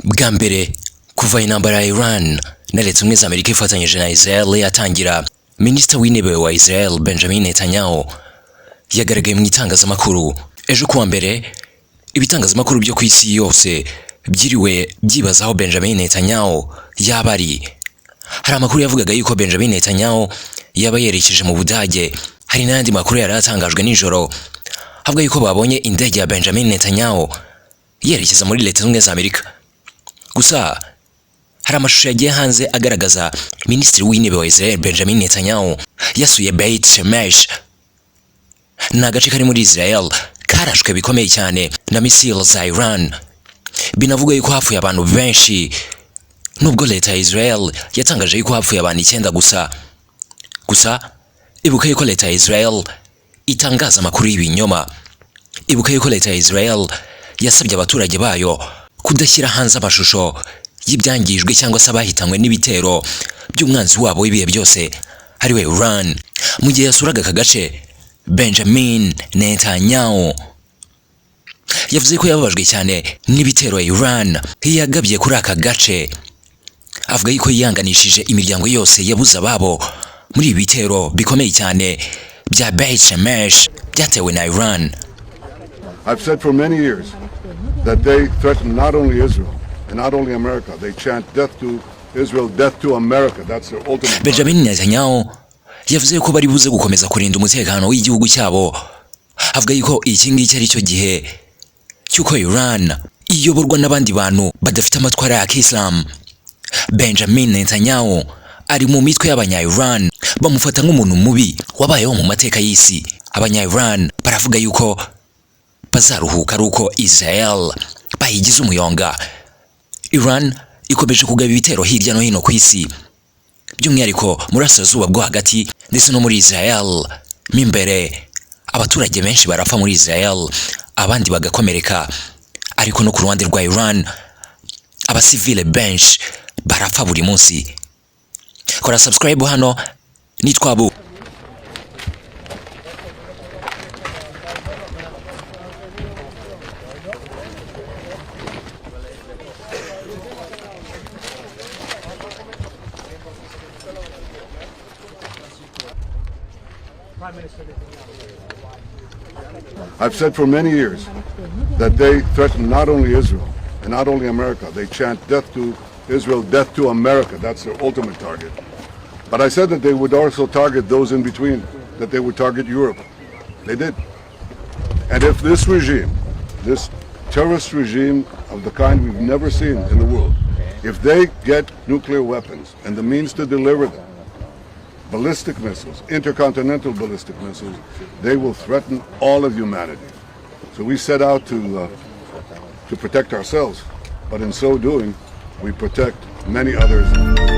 Bwa mbere kuva intambara ya Iran na Leta Zunze za Amerika ifatanyije na Israel yatangira, Minisitiri w'intebe wa Israel Benjamin Netanyahu yagaragaye mu itangazamakuru. Ejo kuwa mbere ibitangazamakuru byo ku isi yose byiriwe byibazaho Benjamin Netanyahu yaba ari. Hari amakuru yavugaga yuko Benjamin Netanyahu yaba yerekeje mu Budage. Hari n'andi makuru yari atangajwe nijoro avuga yuko babonye indege ya Benjamin Netanyahu yerekeza muri Leta Zunze za Amerika. Gusa hari amashusho yagiye hanze agaragaza Minisitiri w'intebe wa Israel Benjamin Netanyahu yasuye Beit Shemesh, ni agace kari muri Israel karashwe bikomeye cyane na misile za Iran. Binavuga yuko hapfuye abantu benshi, nubwo leta ya Israel yatangaje yuko hapfuye abantu 9 gusa ibuka yuko leta ya Israel itangaza amakuru y'ibinyoma. Ibuka yuko leta ya Israel yasabye abaturage bayo kudashyira hanze amashusho y'ibyangijwe cyangwa se abahitanywe n'ibitero by'umwanzi wabo w'ibihe byose ariwe Iran. Mu gihe yasuraga aka gace, Benjamin Netanyahu yavuze ko yababajwe cyane n'ibitero Iran yagabye kuri aka gace. Avuga yuko yihanganishije imiryango yose yabuze ababo muri ibi bitero bikomeye cyane bya Beit Shemesh byatewe na Iran. I've said for many years that they threaten not only Israel and not only America. They chant death to Israel, death to America. That's their ultimate. Benjamin Netanyahu yavuze ko bari buze gukomeza kurinda umutekano w'igihugu cyabo. Avuga yuko iki ngiki ari cyo gihe cyuko Iran iyoborwa n'abandi bantu badafite amatwara ya Islam. Benjamin Netanyahu ari mu mitwe y'abanya-Iran, bamufata nk'umuntu mubi wabayeho mu mateka y'isi. Abanya-Iran baravuga yuko bazaruhuka ari uko Israel bayigize umuyonga. Iran ikomeje kugaba ibitero hirya no hino ku isi, by'umwihariko muri Burasirazuba bwo hagati ndetse no muri Israel. Mbere abaturage benshi barapfa muri Israel, abandi bagakomereka. Ariko no ku ruhande rwa Iran abasivile benshi barapfa buri munsi. Kora subscribe hano, nitwa Abu. I've said for many years that they threaten not only Israel and not only America. They chant death to Israel, death to America. That's their ultimate target. But I said that they would also target those in between, that they would target Europe. They did. And if this regime, this terrorist regime of the kind we've never seen in the world, if they get nuclear weapons and the means to deliver them, ballistic missiles, intercontinental ballistic missiles, they will threaten all of humanity. So we set out to protect ourselves, but in so doing, we protect many others.